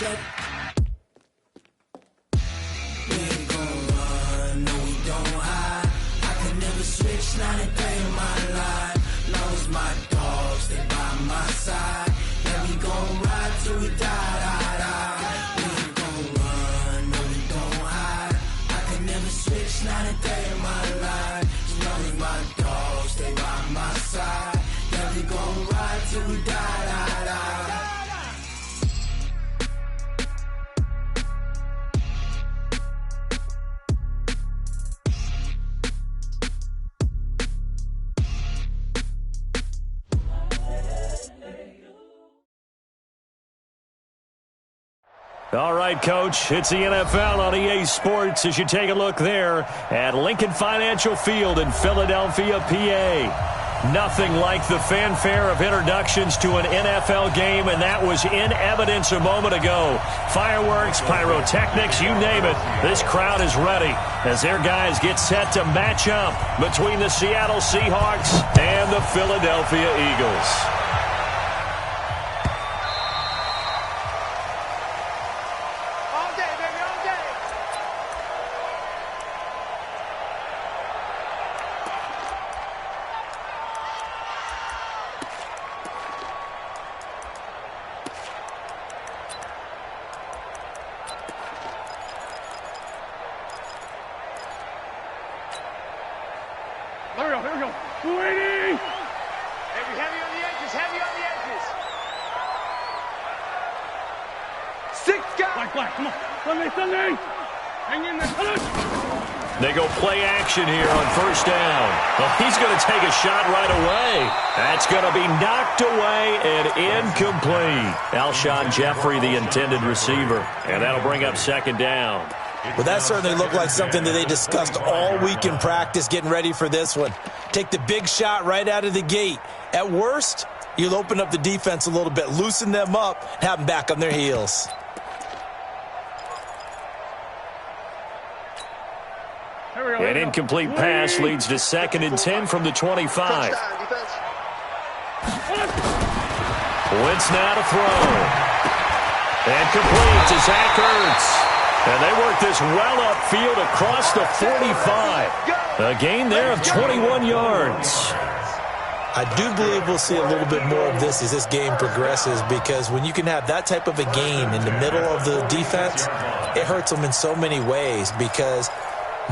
check. We ain't gon' run, no we don't hide. I could never switch, not a day in my life. Long as my dogs, they by my side. Yeah, we gon' ride till we die, die, die. We ain't gon' run, no we don't hide. I could never switch, not a day in my life. As long as my dogs, they by my side. Yeah, we gon' ride till we die, die, die. All right, Coach, it's the NFL on EA Sports as you take a look there at Lincoln Financial Field in Philadelphia, PA. Nothing like the fanfare of introductions to an NFL game, and that was in evidence a moment ago. Fireworks, pyrotechnics, you name it. This crowd is ready as their guys get set to match up between the Seattle Seahawks and the Philadelphia Eagles. They go play action here on first down. Well, he's going to take a shot right away. That's going to be knocked away and incomplete. Alshon Jeffrey, the intended receiver. And that'll bring up second down. Well, that certainly looked like something that they discussed all week in practice getting ready for this one. Take the big shot right out of the gate. At worst, you'll open up the defense a little bit, loosen them up, and have them back on their heels. An incomplete pass leads to 2nd and 10 from the 25. Wentz now to throw. And complete to Zach Ertz. And they work this well upfield across the 45. A gain there of 21 yards. I do believe we'll see a little bit more of this as this game progresses, because when you can have that type of a gain in the middle of the defense, it hurts them in so many ways, because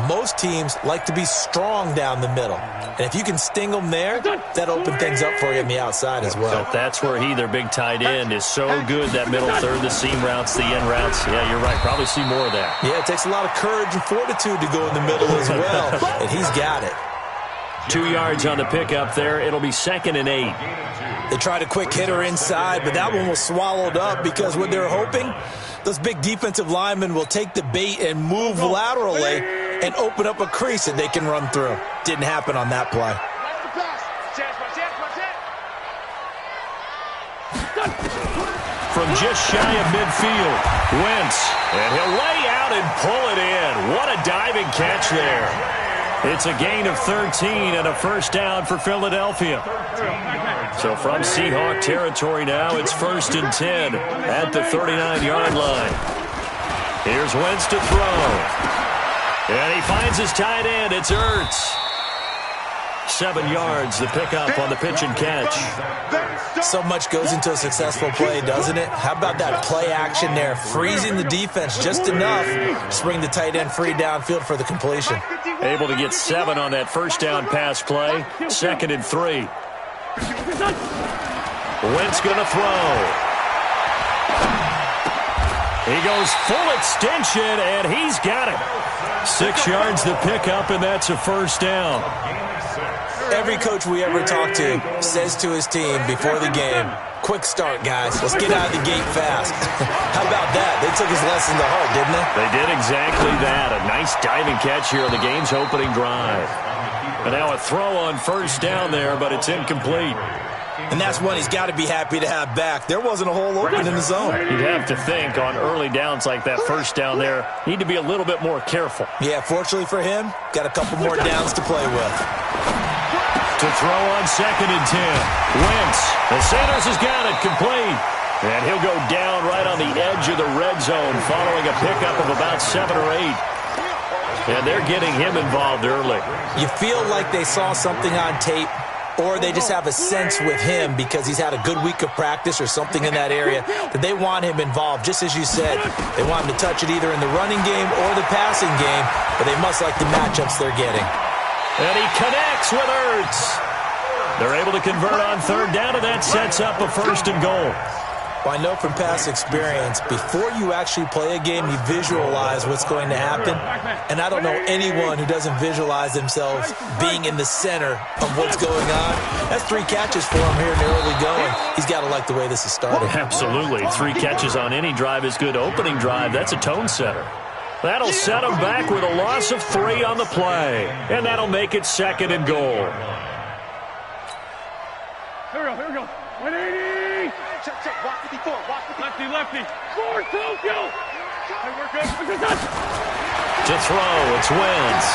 most teams like to be strong down the middle. And if you can sting them there, that opens things up for you on the outside as well. But that's where their big tight end, is so good, that middle third, the seam routes, the end routes. Yeah, you're right. Probably see more of that. Yeah, it takes a lot of courage and fortitude to go in the middle as well, and he's got it. 2 yards on the pickup there. It'll be 2nd and 8. They tried a quick hitter inside, but that one was swallowed up, because what they're hoping, those big defensive linemen will take the bait and move laterally and open up a crease that they can run through. Didn't happen on that play. From just shy of midfield, Wentz, and he'll lay out and pull it in. What a diving catch there. It's a gain of 13 and a first down for Philadelphia. So from Seahawk territory now, it's 1st and 10 at the 39-yard line. Here's Wentz to throw. And he finds his tight end. It's Ertz. 7 yards, the pickup on the pitch and catch. So much goes into a successful play, doesn't it? How about that play action there, freezing the defense just enough to bring the tight end free downfield for the completion. Able to get 7 on that first down pass play. 2nd and 3. Wentz going to throw. He goes full extension, and he's got it. 6 yards the pickup, and that's a first down. Every coach we ever talk to says to his team before the game, quick start, guys. Let's get out of the gate fast. How about that? They took his lesson to heart, didn't they? They did exactly that. A nice diving catch here on the game's opening drive. And now a throw on first down there, but it's incomplete. And that's one he's got to be happy to have back. There wasn't a hole open in the zone. You'd have to think on early downs like that first down there, need to be a little bit more careful. Yeah, fortunately for him, got a couple more downs to play with. To throw on 2nd and 10. Wentz. The Sanders has got it complete. And he'll go down right on the edge of the red zone following a pickup of about 7 or 8. And they're getting him involved early. You feel like they saw something on tape, or they just have a sense with him because he's had a good week of practice or something in that area that they want him involved. Just as you said, they want him to touch it either in the running game or the passing game, but they must like the matchups they're getting. And he connects with Ertz. They're able to convert on third down, and that sets up a 1st and goal. Well, I know from past experience, before you actually play a game, you visualize what's going to happen. And I don't know anyone who doesn't visualize themselves being in the center of what's going on. That's 3 catches for him here in the early going. He's got to like the way this is starting. Absolutely. 3 catches on any drive is good. Opening drive, that's a tone setter. That'll set him back with a loss of 3 on the play. And that'll make it 2nd and goal. Here we go. 180. Check. Walk with the 4. Lefty. 4, 2, go. Hey, we're good. To throw, it's Wentz.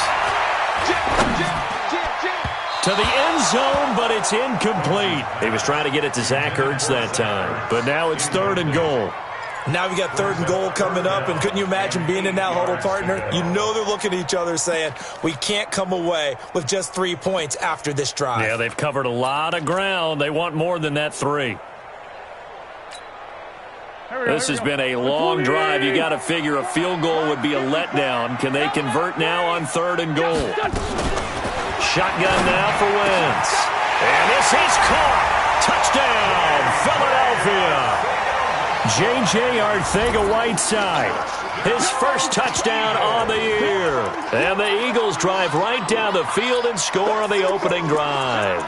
To the end zone, but it's incomplete. He was trying to get it to Zach Ertz that time. But now it's 3rd and goal. Now we got 3rd and goal coming up, and couldn't you imagine being in that huddle, partner? You know they're looking at each other saying, we can't come away with just 3 points after this drive. Yeah, they've covered a lot of ground. They want more than that 3. This has been a long drive. You got to figure a field goal would be a letdown. Can they convert now on 3rd and goal? Shotgun now for Wentz. And this is caught. Touchdown, Philadelphia. J.J. Arcega-Whiteside, his first touchdown on the year. And the Eagles drive right down the field and score on the opening drive.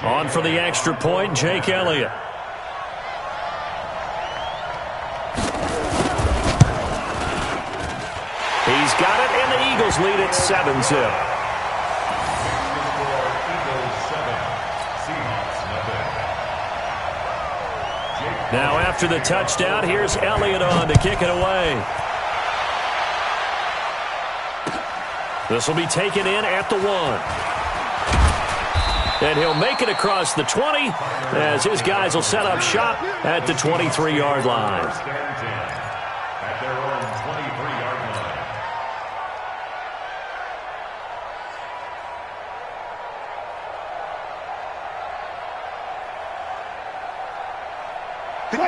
On for the extra point, Jake Elliott. He's got it, and the Eagles lead at 7-0. Now after the touchdown, here's Elliott on to kick it away. This will be taken in at the 1. And he'll make it across the 20 as his guys will set up shop at the 23-yard line.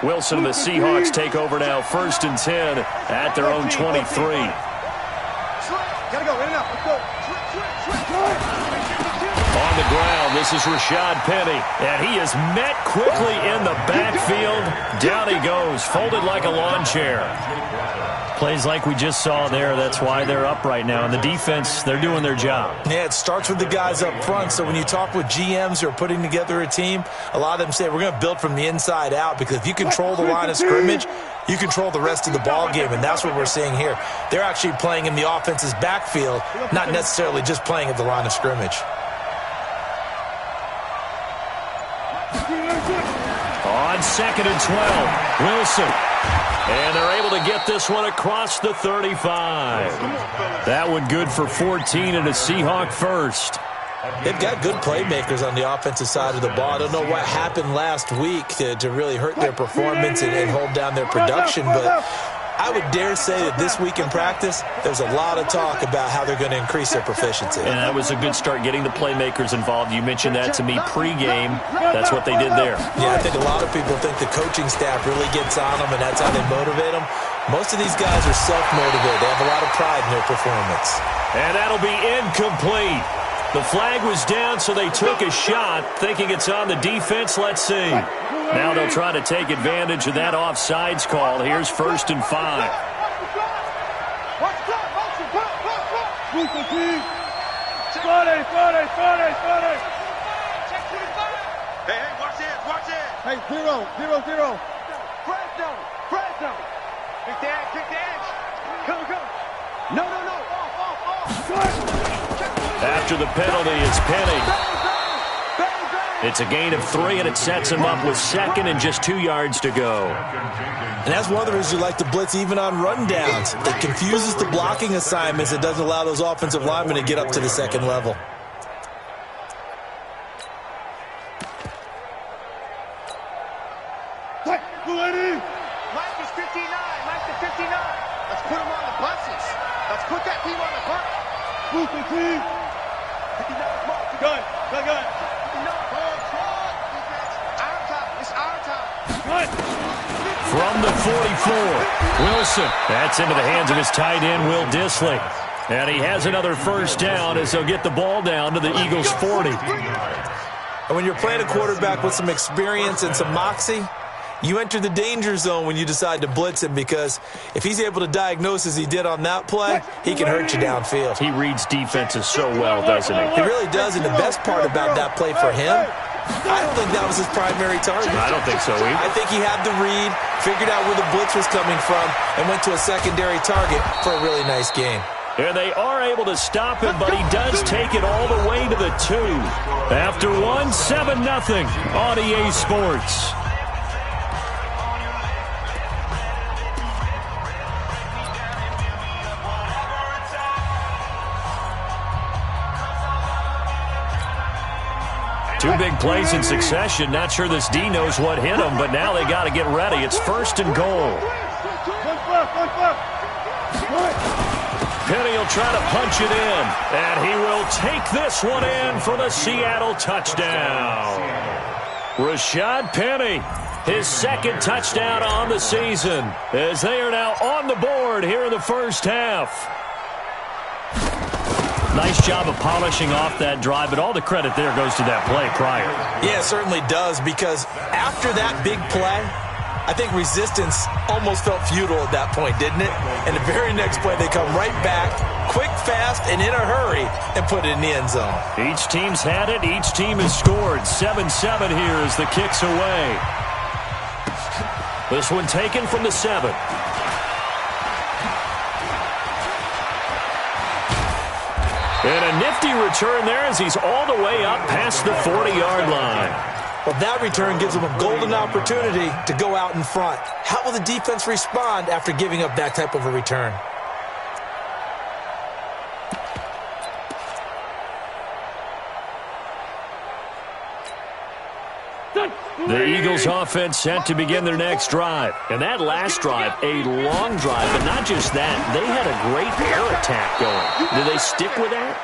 Wilson and the Seahawks take over now, 1st and 10 at their own 23. Gotta go, in and out. Let's go. On the ground, this is Rashad Penny, and he is met quickly in the backfield. Down he goes, folded like a lawn chair. Plays like we just saw there. That's why they're up right now. And the defense, they're doing their job. Yeah, it starts with the guys up front. So when you talk with GMs who are putting together a team, a lot of them say we're going to build from the inside out, because if you control the line of scrimmage, you control the rest of the ball game, and that's what we're seeing here. They're actually playing in the offense's backfield, not necessarily just playing at the line of scrimmage. On 2nd and 12, Wilson. And they're able to get this one across the 35. That one good for 14 and a Seahawk first. They've got good playmakers on the offensive side of the ball. I don't know what happened last week to really hurt their performance and hold down their production, but I would dare say that this week in practice, there's a lot of talk about how they're going to increase their proficiency. And that was a good start, getting the playmakers involved. You mentioned that to me pregame. That's what they did there. Yeah, I think a lot of people think the coaching staff really gets on them, and that's how they motivate them. Most of these guys are self-motivated. They have a lot of pride in their performance. And that'll be incomplete. The flag was down, so they took a shot, thinking it's on the defense. Let's see. Now they'll try to take advantage of that offsides call. Here's 1st and 5. Hey, watch it. Hey, 0. Press down. Kick the edge. Come. No. Off. After the penalty, it's Penny. It's a gain of 3, and it sets him up with 2nd and just 2 yards to go. And that's one of the reasons you like to blitz even on rundowns. It confuses the blocking assignments. It doesn't allow those offensive linemen to get up to the second level. Mike is 59. Mike to 59. Let's put him on the buses. Let's put that team on the bus. Move the team. 59, Mark. Gun. 59. Our time. It's our time. From the 44, Wilson. That's into the hands of his tight end, Will Dissly. And he has another first down as they'll get the ball down to the Eagles' 40. And when you're playing a quarterback with some experience and some moxie, you enter the danger zone when you decide to blitz him, because if he's able to diagnose as he did on that play, he can hurt you downfield. He reads defenses so well, doesn't he? He really does, and the best part about that play for him, I don't think that was his primary target. I don't think so either. I think he had the read, figured out where the blitz was coming from, and went to a secondary target for a really nice game. And they are able to stop him, but he does take it all the way to the 2. After 1, 7-0 on EA Sports. Two big plays in succession. Not sure this D knows what hit him, but now they got to get ready. It's 1st and goal. Penny will try to punch it in, and he will take this one in for the Seattle touchdown. Rashad Penny, his 2nd touchdown on the season, as they are now on the board here in the first half. Nice job of polishing off that drive, but all the credit there goes to that play prior. Yeah, it certainly does, because after that big play, I think resistance almost felt futile at that point, didn't it? And the very next play, they come right back, quick, fast, and in a hurry, and put it in the end zone. Each team's had it. Each team has scored. 7-7 here as the kick's away. This one taken from the 7. And a nifty return there as he's all the way up past the 40-yard line. Well, that return gives them a golden opportunity to go out in front. How will the defense respond after giving up that type of a return? The Eagles offense set to begin their next drive. And that last drive, a long drive, but not just that. They had a great air attack going. Do they stick with that?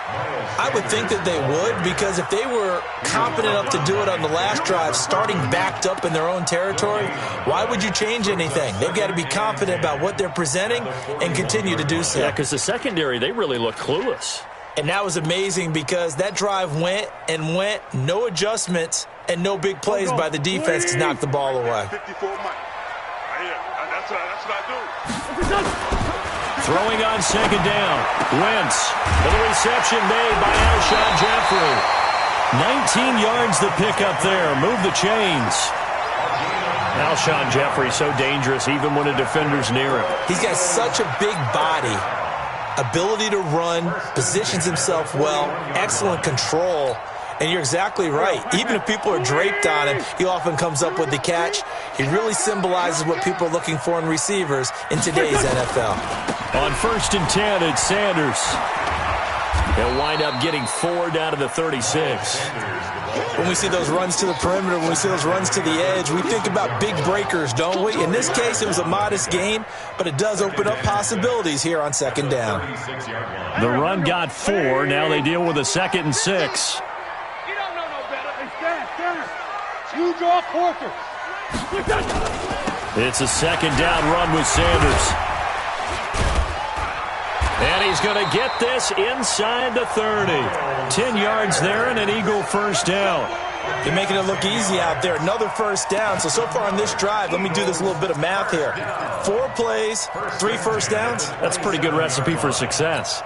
I would think that they would, because if they were competent enough to do it on the last drive, starting backed up in their own territory, why would you change anything? They've got to be confident about what they're presenting and continue to do so. Yeah, because the secondary, they really look clueless. And that was amazing, because that drive went and went, no adjustments, and no big plays by the defense to knock the ball away. 54 Mike. Right here. That's what I do. Throwing on 2nd down. Wentz. And the reception made by Alshon Jeffrey. 19 yards the pickup there. Move the chains. Alshon Jeffrey so dangerous even when a defender's near him. He's got such a big body, ability to run, positions himself well, excellent control. And you're exactly right. Even if people are draped on him, he often comes up with the catch. He really symbolizes what people are looking for in receivers in today's NFL. On 1st and 10, it's Sanders. He'll wind up getting 4 down to the 36. When we see those runs to the perimeter, when we see those runs to the edge, we think about big breakers, don't we? In this case, it was a modest gain, but it does open up possibilities here on 2nd down. The run got 4. Now they deal with a 2nd and 6. You draw quarter. It's a 2nd down run with Sanders. And he's going to get this inside the 30. 10 yards there and an Eagle first down. You're making it look easy out there. Another first down. So far on this drive, let me do this little bit of math here. 4 plays, 3 first downs. That's a pretty good recipe for success.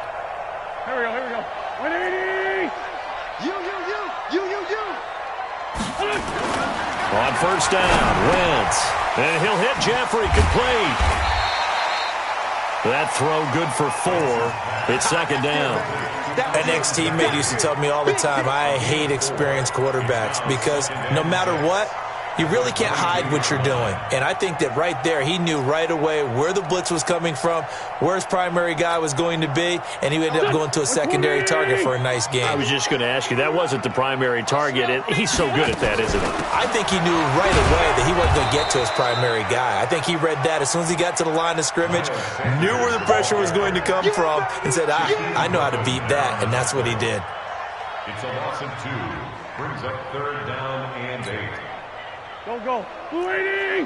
Here we go. 180. You. On 1st down, Wentz. And he'll hit Jeffrey complete. That throw good for 4. It's 2nd down. An ex-teammate used to tell me all the time, I hate experienced quarterbacks, because no matter what, you really can't hide what you're doing. And I think that right there, he knew right away where the blitz was coming from, where his primary guy was going to be, and he ended up going to a secondary target for a nice game. I was just going to ask you, that wasn't the primary target. He's so good at that, isn't he? I think he knew right away that he wasn't going to get to his primary guy. I think he read that as soon as he got to the line of scrimmage, knew where the pressure was going to come from, and said, I know how to beat that, and that's what he did. It's a loss of 2. Brings up 3rd down and 8. Go. 280!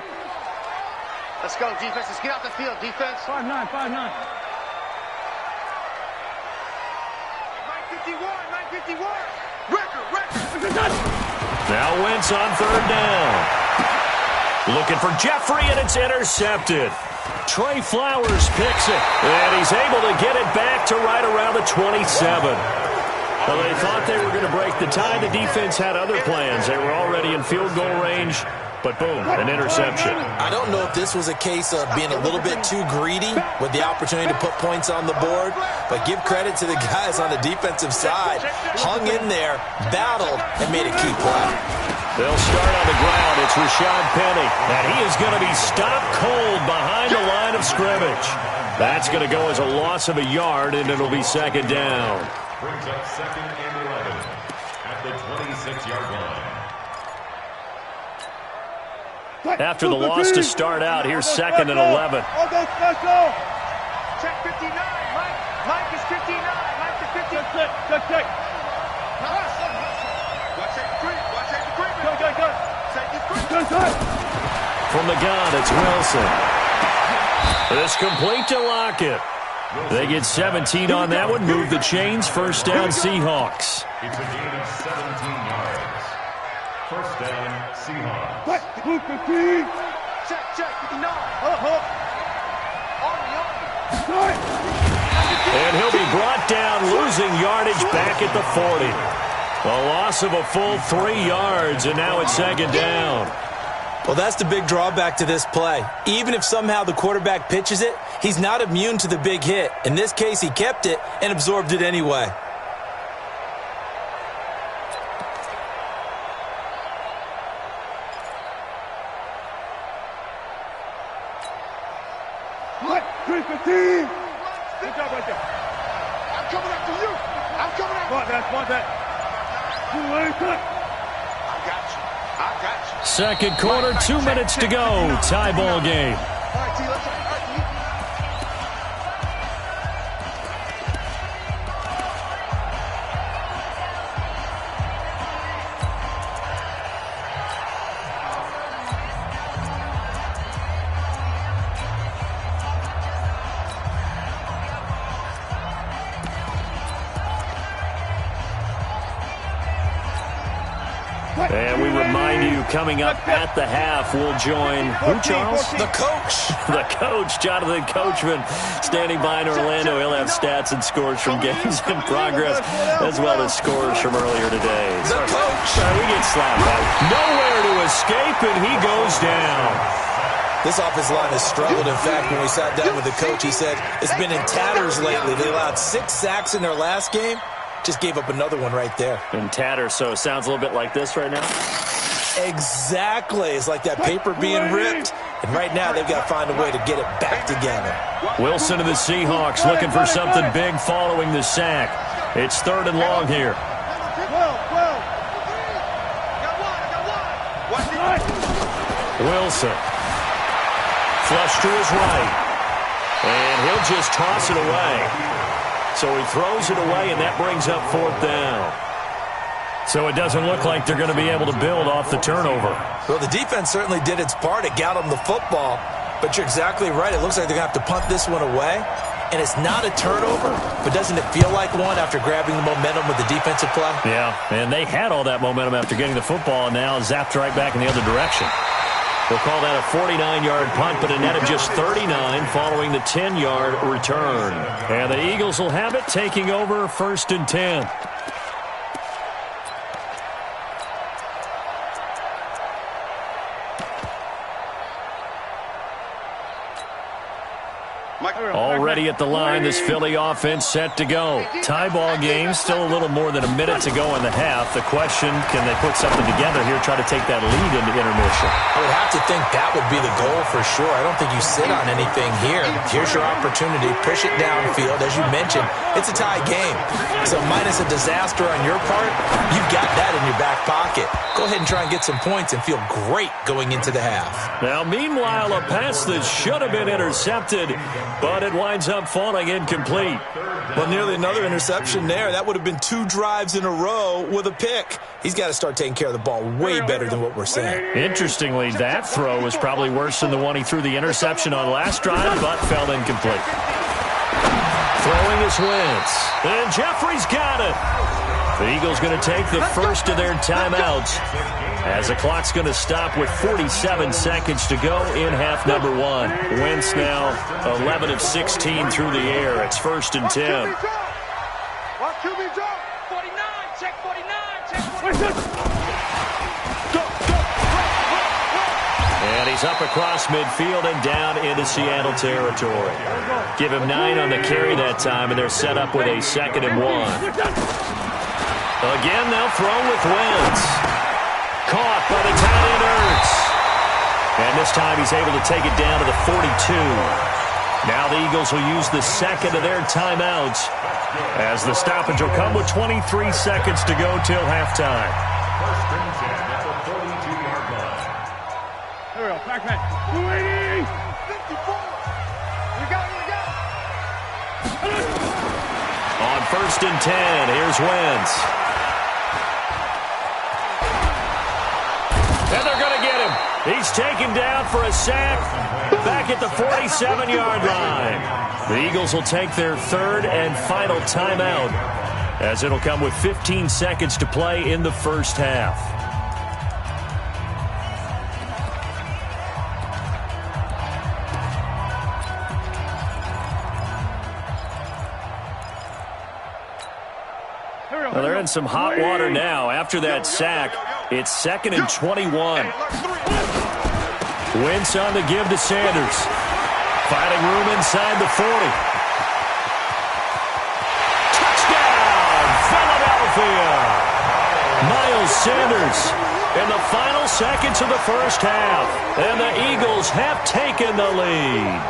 Let's go, defense. Let's get out the field, defense. 5-9. 951. Record. Now Wentz on 3rd down. Looking for Jeffrey, and it's intercepted. Trey Flowers picks it, and he's able to get it back to right around the 27. Well, they thought they were going to break the tie. The defense had other plans. They were already in field goal range, but boom, an interception. I don't know if this was a case of being a little bit too greedy with the opportunity to put points on the board, but give credit to the guys on the defensive side. Hung in there, battled, and made a key play. They'll start on the ground. It's Rashad Penny, and he is going to be stopped cold behind the line of scrimmage. That's going to go as a loss of a yard, and it'll be 2nd down. Brings up 2nd and 11 at the 26-yard line. After the loss to start out, here's 2nd and 11. Check 59. Mike is 59. Mike is 59. Check. From the gun, it's Wilson. It's complete to Lockett. They get 17 on that one. Move the chains. 1st down, Seahawks. It's a gain of 17 yards. 1st down, Seahawks. Check. 59. And he'll be brought down, losing yardage back at the 40. A loss of a full 3 yards, and now it's 2nd down. Well, that's the big drawback to this play. Even if somehow the quarterback pitches it, he's not immune to the big hit. In this case, he kept it and absorbed it anyway. What? 315. Good job right there. I'm coming after you. Want that. I got you. 2nd quarter, 2 minutes to go. Tie ball game. All right, T, let's go. And we remind you, coming up at the half, we'll join, who, Charles? The coach. The coach, Jonathan Coachman, standing by in Orlando. He'll have stats and scores from games in progress, as well as scores from earlier today. The coach. We get slapped out. Nowhere to escape, and he goes down. This offensive line has struggled. In fact, when we sat down with the coach, he said it's been in tatters lately. They allowed 6 sacks in their last game. Just gave up another one right there. In tatters, so it sounds a little bit like this right now? Exactly. It's like that paper being ripped. And right now, they've got to find a way to get it back together. Wilson of the Seahawks looking for something big following the sack. It's 3rd and long here. Wilson. Flush to his right. And he'll just toss it away. So he throws it away, and that brings up 4th down. So it doesn't look like they're going to be able to build off the turnover. Well, the defense certainly did its part. It got them the football. But you're exactly right. It looks like they're going to have to punt this one away. And it's not a turnover, but doesn't it feel like one after grabbing the momentum with the defensive play? Yeah, and they had all that momentum after getting the football, and now zapped right back in the other direction. We'll call that a 49-yard punt, but a net of just 39 following the 10-yard return. And the Eagles will have it, taking over 1st and 10. Already at the line, this Philly offense set to go. Tie ball game, still a little more than a minute to go in the half. The question, can they put something together here, try to take that lead into intermission? I would have to think that would be the goal for sure. I don't think you sit on anything here. Here's your opportunity. Push it downfield. As you mentioned, it's a tie game. So minus a disaster on your part, you've got that in your back pocket. Go ahead and try and get some points and feel great going into the half. Now, meanwhile, a pass that should have been intercepted, but it winds up falling incomplete. Well, nearly another interception there. That would have been 2 drives in a row with a pick. He's got to start taking care of the ball way better than what we're seeing. Interestingly, that throw was probably worse than the one he threw the interception on last drive, but fell incomplete. Throwing is Wentz, and Jeffrey's got it. The Eagles going to take the first of their timeouts as the clock's going to stop with 47 seconds to go in half number 1. Wentz now 11 of 16 through the air. It's 1st and 10. Watch QB jump. 49, check 49, check 49. And he's up across midfield and down into Seattle territory. Give him 9 on the carry that time, and they're set up with a 2nd and 1. Again, they'll throw with Wentz. Caught by the tight end Ertz. And this time he's able to take it down to the 42. Now the Eagles will use the 2nd of their timeouts as the stoppage will come with 23 seconds to go till halftime. 1st and 10 at the 42-yard line. Here we go, backman. 54. You got it. On 1st and 10, here's Wentz. And they're going to get him. He's taken down for a sack back at the 47-yard line. The Eagles will take their 3rd and final timeout as it'll come with 15 seconds to play in the first half. Well, they're in some hot water now. After that sack, it's 2nd and 21. Wentz on the give to Sanders. Finding room inside the 40. Touchdown, Philadelphia! Miles Sanders in the final seconds of the first half. And the Eagles have taken the lead.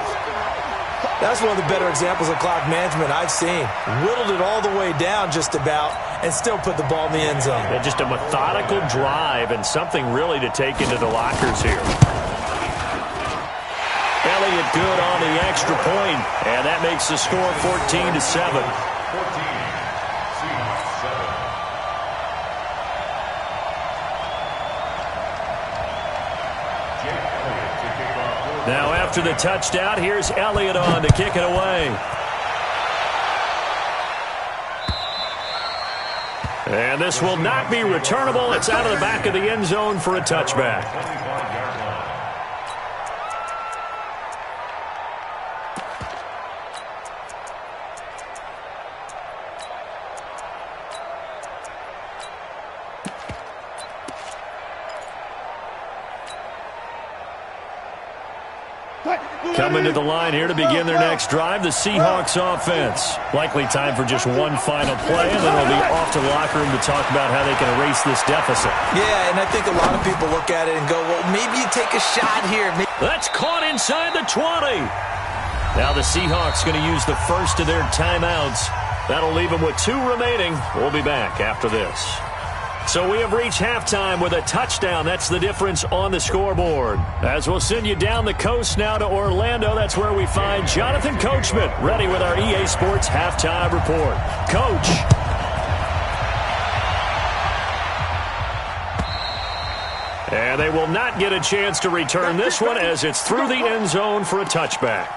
That's one of the better examples of clock management I've seen. Whittled it all the way down just about and still put the ball in the end zone. Yeah, just a methodical drive and something really to take into the lockers here. Elliott good on the extra point, and that makes the score 14-7. 14, Now after the touchdown, here's Elliott on to kick it away. And this will not be returnable. It's out of the back of the end zone for a touchback. Coming to the line here to begin their next drive, the Seahawks offense. Likely time for just one final play, and then they'll be off to the locker room to talk about how they can erase this deficit. Yeah, and I think a lot of people look at it and go, well, maybe you take a shot here. That's caught inside the 20. Now the Seahawks going to use the first of their timeouts. That'll leave them with 2 remaining. We'll be back after this. So we have reached halftime with a touchdown. That's the difference on the scoreboard. As we'll send you down the coast now to Orlando, that's where we find Jonathan Coachman, ready with our EA Sports halftime report. Coach. And they will not get a chance to return this one as it's through the end zone for a touchback.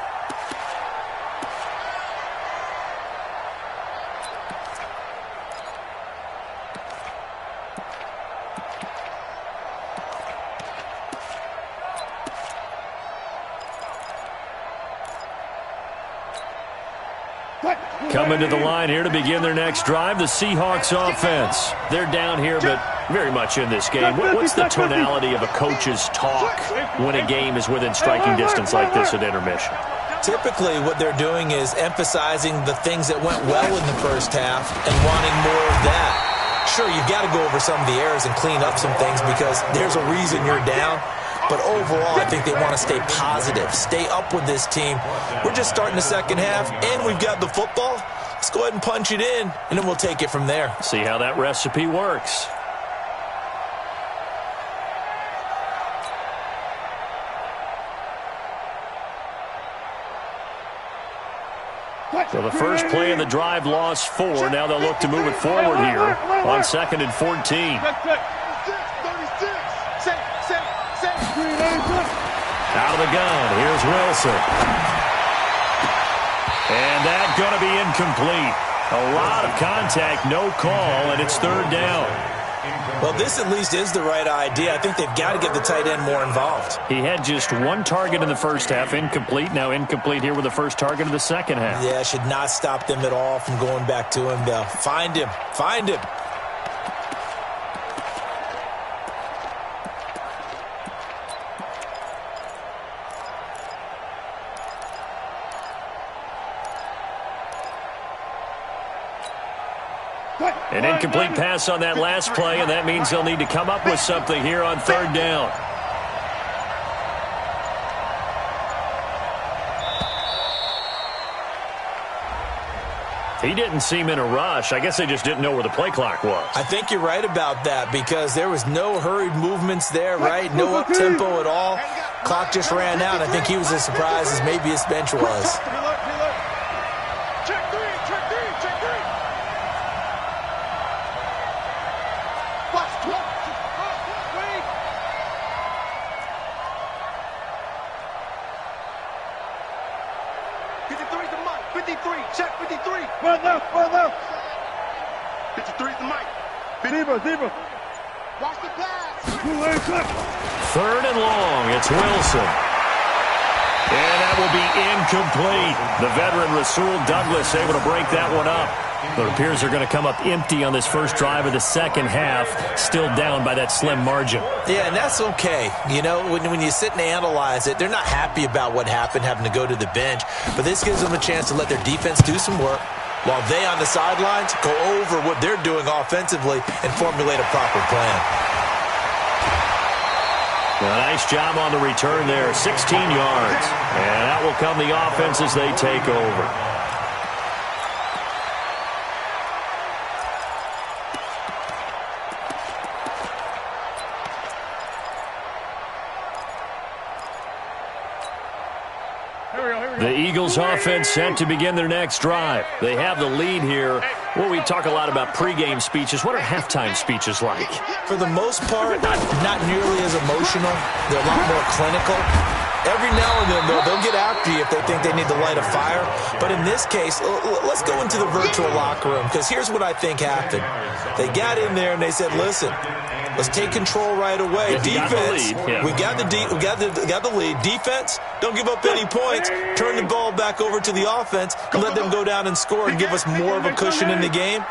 Coming to the line here to begin their next drive, the Seahawks offense. They're down here, but very much in this game. What's the tonality of a coach's talk when a game is within striking distance like this at intermission? typically what they're doing is emphasizing the things that went well in the first half and wanting more of that. Sure, you've got to go over some of the errors and clean up some things because there's a reason you're down. But overall, I think they want to stay positive, stay up with this team. We're just starting the second half, and we've got the football. Let's go ahead and punch it in, and then we'll take it from there. See how that recipe works. So the first play of the drive lost 4. Now they'll look to move it forward here on 2nd and 14. Out of the gun, here's Wilson. And that's going to be incomplete. A lot of contact, no call, and it's 3rd down. Well, this at least is the right idea. I think they've got to get the tight end more involved. He had just 1 target in the first half, incomplete. Now incomplete here with the first target of the second half. Yeah, should not stop them at all from going back to him, though. Find him. Find him. An incomplete pass on that last play, and that means they'll need to come up with something here on 3rd down. He didn't seem in a rush. I guess they just didn't know where the play clock was. I think you're right about that because there was no hurried movements there, right? No up-tempo at all. Clock just ran out. I think he was as surprised as maybe his bench was. Zebra. Watch the pass. 3rd and long. It's Wilson. And that will be incomplete. The veteran Rasul Douglas able to break that one up. But it appears they're going to come up empty on this first drive of the second half. Still down by that slim margin. Yeah, and that's okay. You know, when you sit and analyze it, they're not happy about what happened, having to go to the bench. But this gives them a chance to let their defense do some work, while they on the sidelines go over what they're doing offensively and formulate a proper plan. Well, nice job on the return there, 16 yards. And that will come the offense as they take over. The Eagles offense set to begin their next drive. They have the lead here. Well, we talk a lot about pregame speeches. What are halftime speeches like? For the most part, not nearly as emotional. They're a lot more clinical. Every now and then, though, they'll get after you if they think they need to light a fire. But in this case, let's go into the virtual locker room, because here's what I think happened. They got in there and they said, listen, let's take control right away. Defense, we got the lead. Defense, don't give up any points. Turn the ball back over to the offense and let them go down and score and give us more of a cushion in the game.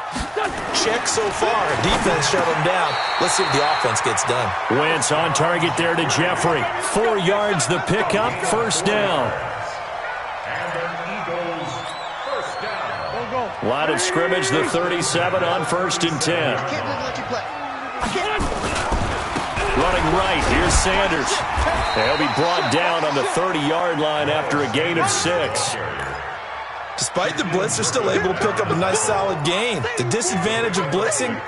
Check so far. Defense shut them down. Let's see if the offense gets done. Wentz on target there to Jeffrey. 4 yards the pickup, first down. Line of scrimmage, the 37 on 1st and 10. Running right, here's Sanders. He'll be brought down on the 30-yard line after a gain of 6. Despite the blitz, they're still able to pick up a nice, solid gain. The disadvantage of blitzing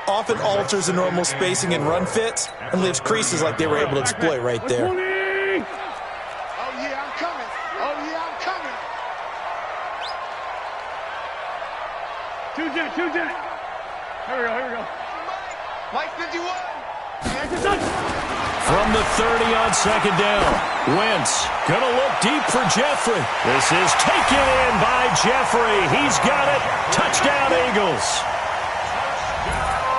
often alters the normal spacing and run fits and leaves creases like they were able to exploit right there. Oh, yeah, I'm coming. Oh, yeah, I'm coming. Two jet. Here we go. Mike 51. From the 30 on 2nd down, Wentz going to look deep for Jeffrey. This is taken in by Jeffrey. He's got it. Touchdown, Eagles.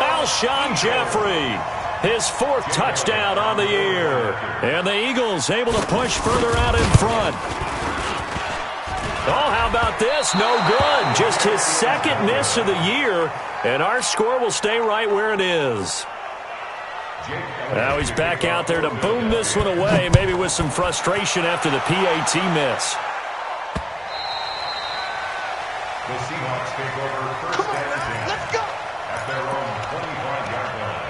Alshon Jeffrey, his 4th touchdown on the year. And the Eagles able to push further out in front. Oh, how about this? No good. Just his 2nd miss of the year. And our score will stay right where it is. Now he's back out there to boom this one away, maybe with some frustration after the PAT miss. The Seahawks take over first and 10. Let's go. At their own 25-yard line.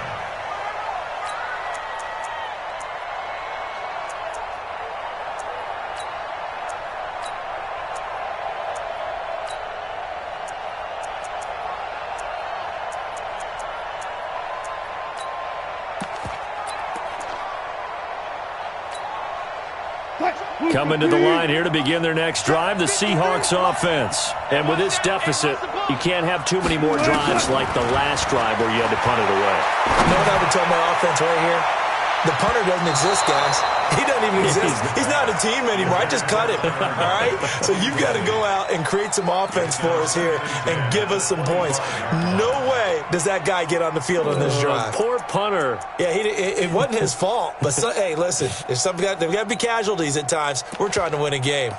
Coming to the line here to begin their next drive, the Seahawks offense. And with this deficit, you can't have too many more drives like the last drive where you had to punt it away. You know what I would tell my offense right here? The punter doesn't exist, guys. He doesn't even exist. He's not a team anymore. I just cut him, all right? So you've got to go out and create some offense for us here and give us some points. No way does that guy get on the field on this drive. Poor punter. Yeah, it wasn't his fault. But, hey, listen, there's got to be casualties at times. We're trying to win a game.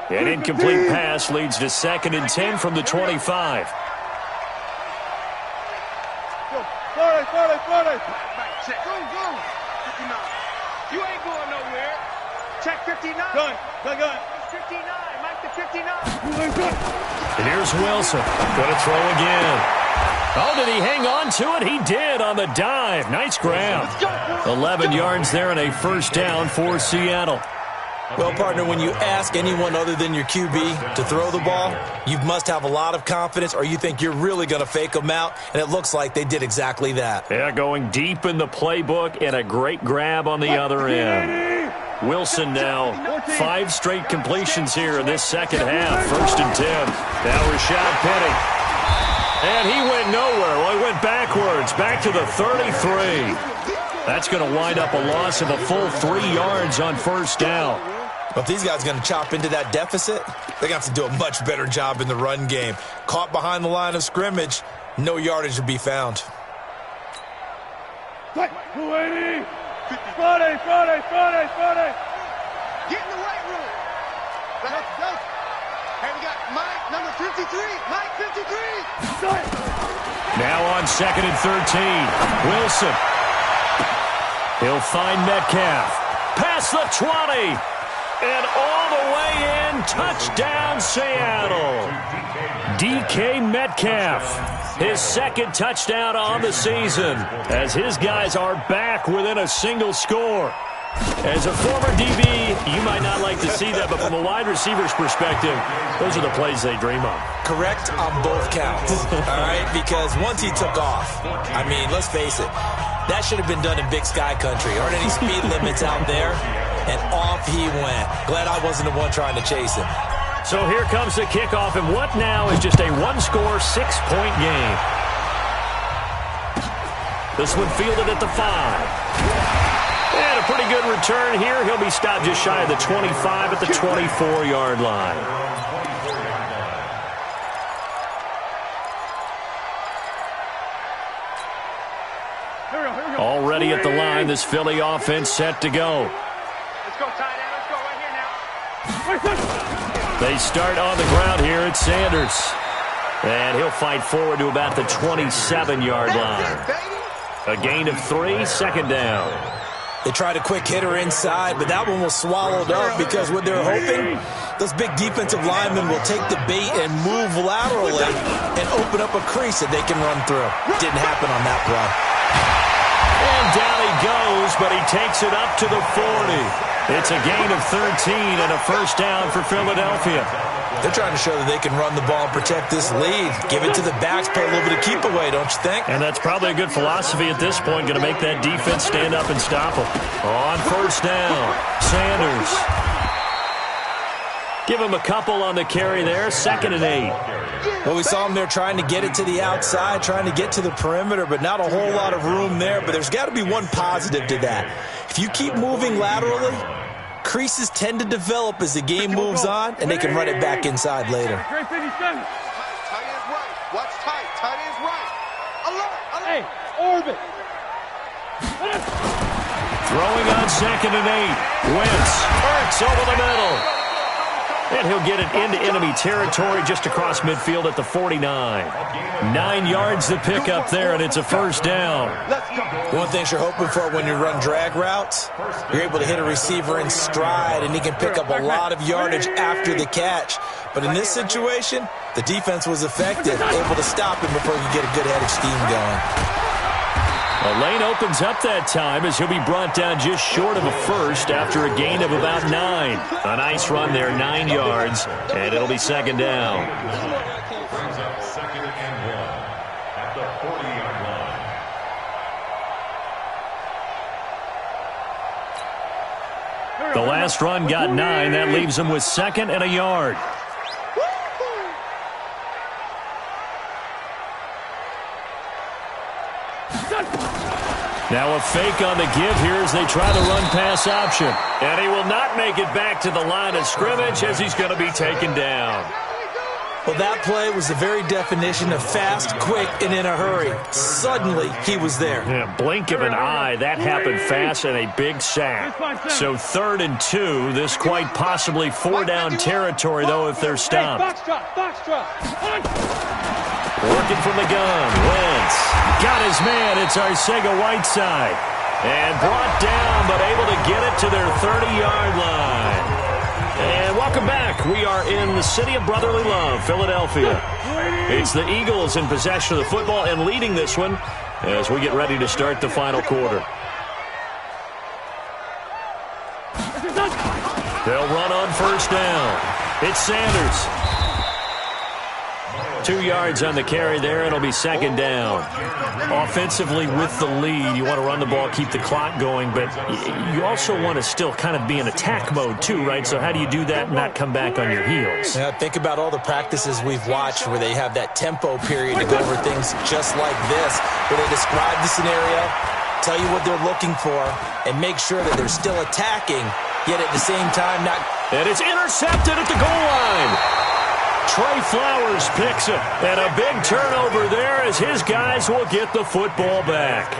An incomplete pass leads to 2nd and 10 from the 25. Go. Back, check. Go. 59. You ain't going nowhere. Check 59. Gun. 59. Mike the 59. And here's Wilson. Going to throw again. Oh, did he hang on to it? He did on the dive. Nice grab. 11 yards there and a first down for Seattle. Well, partner, when you ask anyone other than your QB to throw the ball, you must have a lot of confidence or you think you're really going to fake them out, and it looks like they did exactly that. Yeah, going deep in the playbook and a great grab on the other end. Wilson now 5 straight completions here in this second half. 1st and 10. Now Rashad Penny. And he went nowhere. Well, he went backwards, back to the 33. That's going to wind up a loss of a full 3 yards on first down. Well, if these guys are going to chop into that deficit, they're going to have to do a much better job in the run game. Caught behind the line of scrimmage, no yardage to be found. Friday. Get in the weight room. Let's go. Hey, we got Mike, number 53. Mike, 53. Now on 2nd and 13. Wilson. He'll find Metcalf. Past the 20. And all the way in. Touchdown, Seattle. DK Metcalf. His 2nd touchdown on the season as his guys are back within a single score. As a former DB, you might not like to see that, but from a wide receiver's perspective, those are the plays they dream of. Correct on both counts, all right? Because once he took off, I mean, let's face it, that should have been done in Big Sky Country. Aren't any speed limits out there? And off he went. Glad I wasn't the one trying to chase him. So here comes the kickoff, and what now is just a one-score, 6-point game. This one fielded at the 5. And a pretty good return here. He'll be stopped just shy of the 25 at the 24-yard line. Already at the line, this Philly offense set to go. Let's go, tight end. Let's go right here now. They start on the ground here at Sanders. And he'll fight forward to about the 27-yard line. A gain of 3, 2nd down. They tried a quick hitter inside, but that one was swallowed up because what they're hoping, those big defensive linemen will take the bait and move laterally and open up a crease that they can run through. Didn't happen on that run. And down he goes, but he takes it up to the 40. It's a gain of 13 and a first down for Philadelphia. They're trying to show that they can run the ball and protect this lead. Give it to the backs, play a little bit of keep away, don't you think? And that's probably a good philosophy at this point, going to make that defense stand up and stop them. On first down, Sanders. Give him a couple on the carry there, 2nd and 8. Well, we saw him there trying to get it to the outside, trying to get to the perimeter, but not a whole lot of room there. But there's got to be one positive to that. If you keep moving laterally, creases tend to develop as the game moves on, and they can run it back inside later. Tight end's right. Watch tight. Tight end's right. Alert. Hey, orbit. Throwing on 2nd and 8. Wentz. Hurts over the middle. And he'll get it into enemy territory just across midfield at the 49. 9 yards to pick up there, and it's a first down. Let's One thing you're hoping for when you run drag routes, you're able to hit a receiver in stride, and he can pick up a lot of yardage after the catch. But in this situation, the defense was effective, able to stop him before he could get a good head of steam going. The lane opens up that time as he'll be brought down just short of a first after a gain of about 9. A nice run there, 9 yards, and it'll be second down. Brings up second and 1 at the 40-yard line. The last run got 9. That leaves him with second and a yard. Now a fake on the give here as they try the run-pass option. And he will not make it back to the line of scrimmage as he's going to be taken down. Well, that play was the very definition of fast, quick, and in a hurry. Suddenly, he was there. Yeah, blink of an eye, that happened fast and a big sack. So 3rd and 2, this quite possibly 4-down territory, though, if they're stopped. Working from the gun, Wentz got his man. It's Arcega-Whiteside. And brought down, but able to get it to their 30-yard line. And welcome back. We are in the city of brotherly love, Philadelphia. It's the Eagles in possession of the football and leading this one as we get ready to start the final quarter. They'll run on first down. It's Sanders. 2 yards on the carry there. It'll be second down. Offensively with the lead, you want to run the ball, keep the clock going, but you also want to still kind of be in attack mode too, right? So how do you do that and not come back on your heels? Yeah, think about all the practices we've watched where they have that tempo period to go over things just like this, where they describe the scenario, tell you what they're looking for, and make sure that they're still attacking, yet at the same time not... And it's intercepted at the goal line. Trey Flowers picks it, and a big turnover there as his guys will get the football back.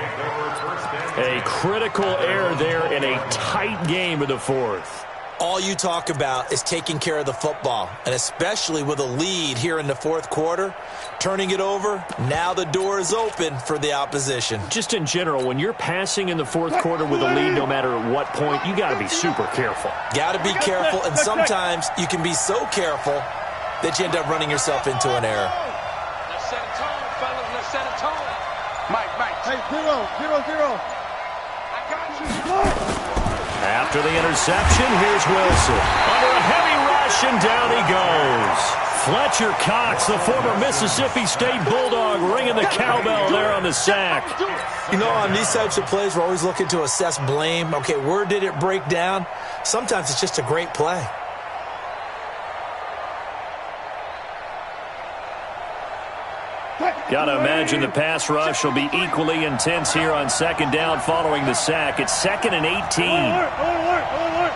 A critical error there in a tight game of the fourth. All you talk about is taking care of the football, and especially with a lead here in the fourth quarter, turning it over, now the door is open for the opposition. Just in general, when you're passing in the fourth quarter with a lead, no matter at what point, you got to be super careful. Got to be careful, and sometimes you can be so careful that you end up running yourself into an error. Let's set a tone, fellas. Let's set a tone. Mike. Hey, 0-0-0. I got you. After the interception, here's Wilson. Under a heavy rush, and down he goes. Fletcher Cox, the former Mississippi State Bulldog, ringing the cowbell there on the sack. You know, on these types of plays, we're always looking to assess blame. Okay, where did it break down? Sometimes it's just a great play. Got to imagine the pass rush will be equally intense here on second down following the sack. It's 2nd and 18. Alert.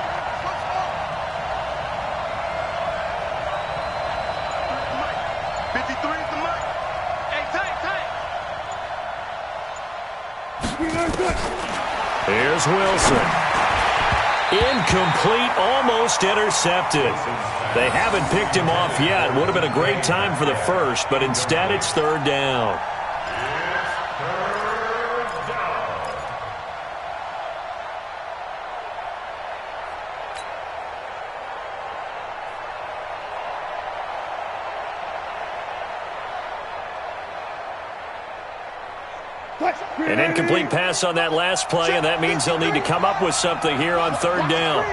53 is the mic. Hey, tight. Here's Wilson. Incomplete, almost intercepted. They haven't picked him off yet. Would have been a great time for the first, but instead it's third down. An incomplete pass on that last play, and that means they'll need to come up with something here on third down.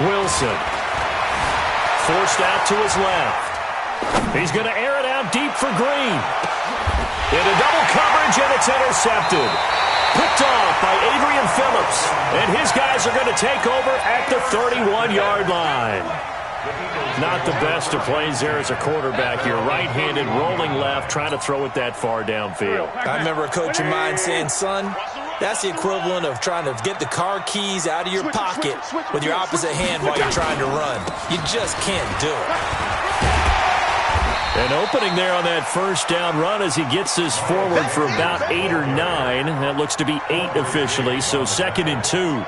Wilson forced out to his left. He's going to air it out deep for Green. Into double coverage, and it's intercepted. Picked off by Adrian Phillips, and his guys are going to take over at the 31-yard line. Not the best of plays there as a quarterback. You're right-handed, rolling left, trying to throw it that far downfield. I remember a coach of mine saying, son, that's the equivalent of trying to get the car keys out of your pocket with your opposite hand while you're trying to run. You just can't do it. An opening there on that first down run as he gets this forward for about 8 or 9. That looks to be 8 officially, so 2nd and 2.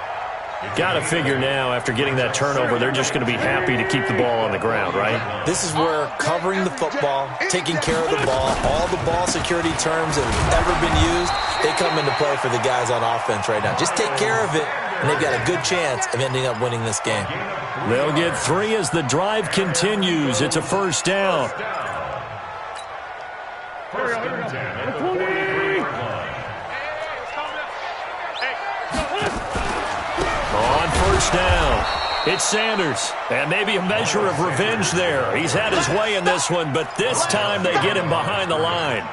Got to figure now, after getting that turnover, they're just going to be happy to keep the ball on the ground, right? This is where covering the football, taking care of the ball, all the ball security terms that have ever been used, they come into play for the guys on offense right now. Just take care of it, and they've got a good chance of ending up winning this game. They'll get 3 as the drive continues. It's a first down. First and 10 at the 43-yard line. On first down, it's Sanders. And maybe a measure of revenge there. He's had his way in this one, but this time they get him behind the line.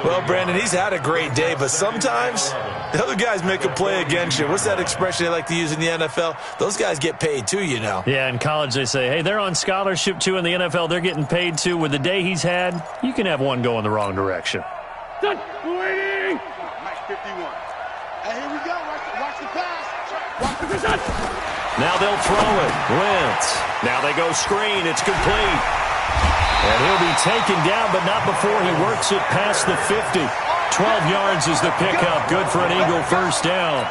Well, Brandon, he's had a great day, but sometimes the other guys make a play against you. What's that expression they like to use in the NFL? Those guys get paid too, you know. Yeah, in college they say, hey, they're on scholarship too. In the NFL, they're getting paid too. With the day he's had, you can have one go in the wrong direction. Done. Waiting. Mike 51. Hey, here we go. Watch the pass. Watch the position. Now they'll throw it. Wentz. Now they go screen. It's complete. And he'll be taken down, but not before he works it past the 50. 12 yards is the pickup. Good for an Eagle first down.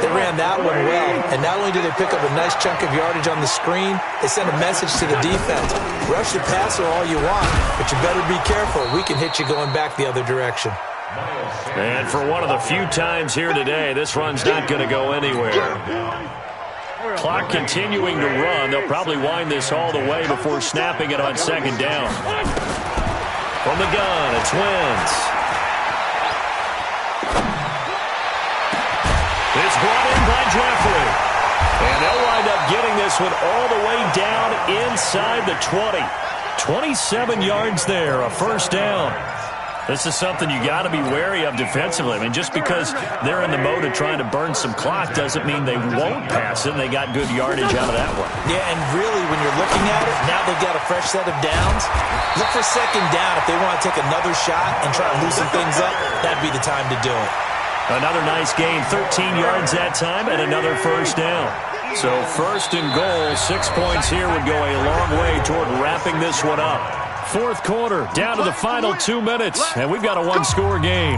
They ran that one well, and not only did they pick up a nice chunk of yardage on the screen, they sent a message to the defense. Rush the passer all you want, but you better be careful. We can hit you going back the other direction. And for one of the few times here today, this run's not going to go anywhere. Clock continuing to run. They'll probably wind this all the way before snapping it on second down. From the gun, it's Wentz. It's brought in by Jeffrey. And they'll wind up getting this one all the way down inside the 20. 27 yards there, a first down. This is something you got to be wary of defensively. I mean, just because they're in the mode of trying to burn some clock doesn't mean they won't pass it, and they got good yardage out of that one. Yeah, and really, when you're looking at it, now they've got a fresh set of downs. Look for second down. If they want to take another shot and try to loosen things up, that'd be the time to do it. Another nice gain, 13 yards that time, and another first down. So first and goal, 6 points here would go a long way toward wrapping this one up. Fourth quarter, down to the final 2 minutes, and we've got a one-score game.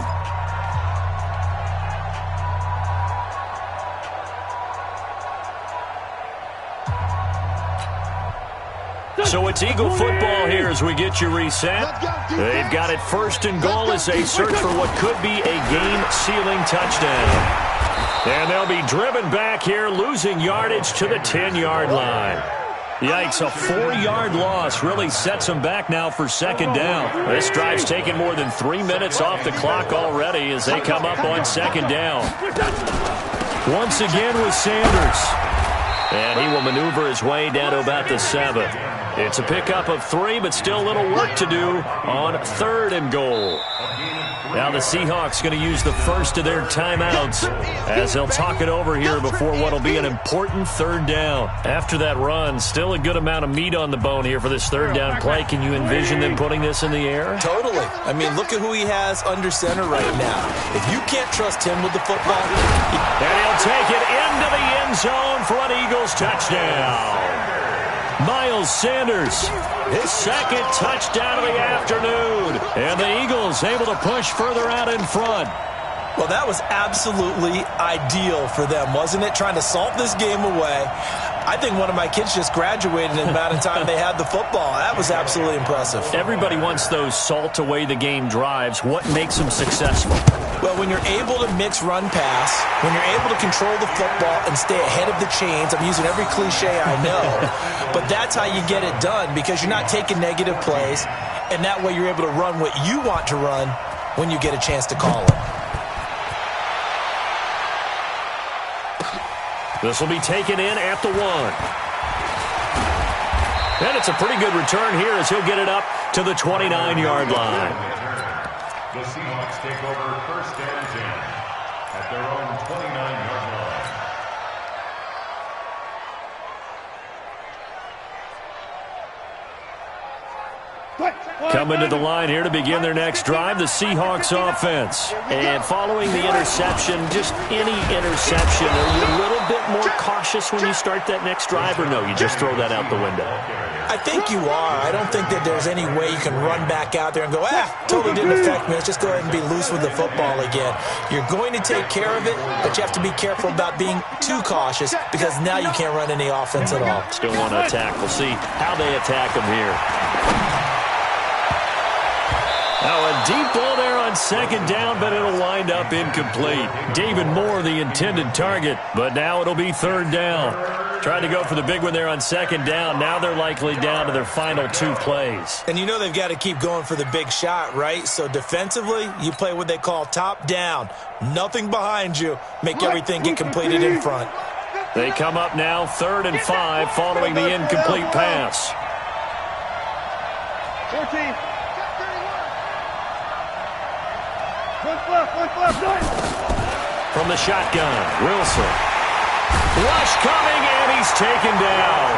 So it's Eagle football here as we get you reset. They've got it first and goal as they search for what could be a game-sealing touchdown. And they'll be driven back here, losing yardage to the 10-yard line. Yikes, a 4-yard loss really sets them back now for second down. This drive's taken more than 3 minutes off the clock already as they come up on second down. Once again with Sanders. And he will maneuver his way down to about the 7. It's a pickup of 3, but still a little work to do on third and goal. Now the Seahawks going to use the first of their timeouts as they'll talk it over here before what will be an important third down. After that run, still a good amount of meat on the bone here for this third down play. Can you envision them putting this in the air? Totally. I mean, look at who he has under center right now. If you can't trust him with the football. And he'll take it into the end zone for an Eagles touchdown. Miles Sanders, his second touchdown of the afternoon. And the Eagles able to push further out in front. Well, that was absolutely ideal for them, wasn't it? Trying to salt this game away. I think one of my kids just graduated in the amount of time they had the football. That was absolutely impressive. Everybody wants those salt away the game drives. What makes them successful? Well, when you're able to mix run pass, when you're able to control the football and stay ahead of the chains, I'm using every cliche I know, but that's how you get it done because you're not taking negative plays, and that way you're able to run what you want to run when you get a chance to call it. This will be taken in at the 1. And it's a pretty good return here as he'll get it up to the 29-yard line. The Seahawks take over first and 10 at their own 29-yard line. Coming to the line here to begin their next drive, the Seahawks offense. And following the interception, just any interception, are you a little bit more cautious cautious when you start that next drive, or no, you just throw that out the window? I think you are. I don't think that there's any way you can run back out there and go, totally didn't affect me. Let's just go ahead and be loose with the football again. You're going to take care of it, but you have to be careful about being too cautious because now you can't run any offense at all. Still want to attack. We'll see how they attack them here. Now a deep ball there on second down, but it'll wind up incomplete. David Moore, the intended target, but now it'll be third down. Trying to go for the big one there on second down. Now they're likely down to their final 2 plays. And you know they've got to keep going for the big shot, right? So defensively, you play what they call top down. Nothing behind you. Make everything get completed in front. They come up now 3rd and 5 following the incomplete pass. 14. From the shotgun, Wilson. Rush coming, and he's taken down.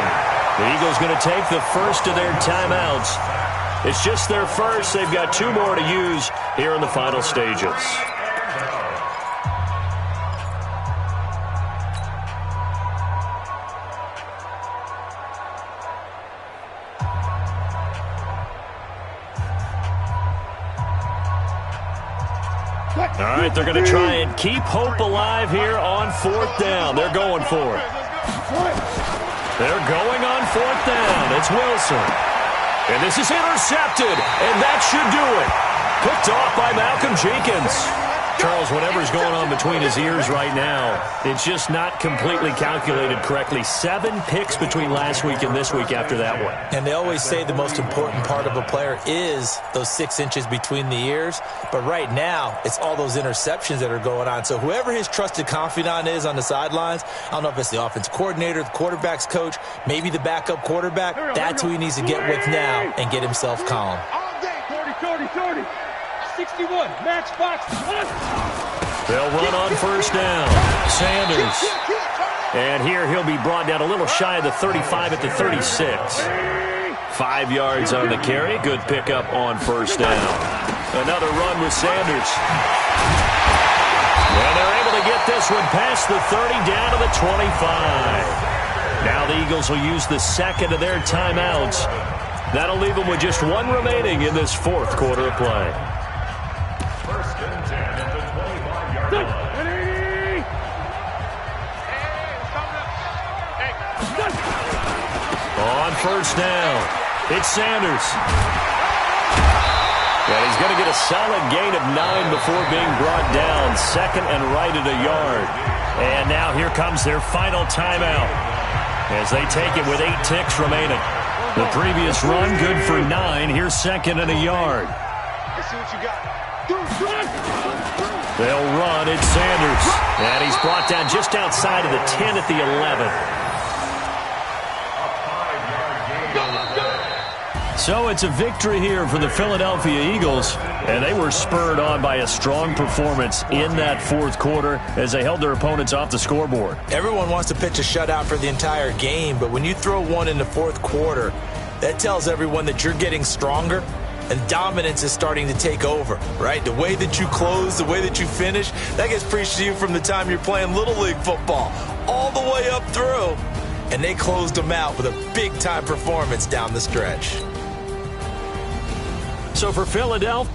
The Eagles going to take the first of their timeouts. It's just their first. They've got 2 more to use here in the final stages. All right, they're going to try and keep hope alive here on 4th down. They're going for it. They're going on 4th down. It's Wilson. And this is intercepted, and that should do it. Picked off by Malcolm Jenkins. Charles, whatever's going on between his ears right now, it's just not completely calculated correctly. 7 picks between last week and this week after that one. And they always say the most important part of a player is those 6 inches between the ears. But right now, it's all those interceptions that are going on. So whoever his trusted confidant is on the sidelines, I don't know if it's the offense coordinator, the quarterback's coach, maybe the backup quarterback, that's who he needs to get with now and get himself calm. All day. 30. 61, matchbox. They'll run on 1st down. Sanders. And here he'll be brought down a little shy of the 35 at the 36. 5 yards on the carry. Good pickup on 1st down. Another run with Sanders. And they're able to get this one past the 30 down to the 25. Now the Eagles will use the second of their timeouts. That'll leave them with just 1 remaining in this 4th quarter of play. On 1st down, it's Sanders. And he's going to get a solid gain of 9 before being brought down. 2nd and right at a yard. And now here comes their final timeout as they take it with 8 ticks remaining. The previous run good for 9. Here's 2nd and a yard. Let's see what you got. They'll run. It's Sanders. And he's brought down just outside of the 10 at the 11. So it's a victory here for the Philadelphia Eagles, and they were spurred on by a strong performance in that 4th quarter as they held their opponents off the scoreboard. Everyone wants to pitch a shutout for the entire game, but when you throw one in the 4th quarter, that tells everyone that you're getting stronger and dominance is starting to take over, right? The way that you close, the way that you finish, that gets preached to you from the time you're playing Little League football all the way up through, and they closed them out with a big-time performance down the stretch. So for Philadelphia,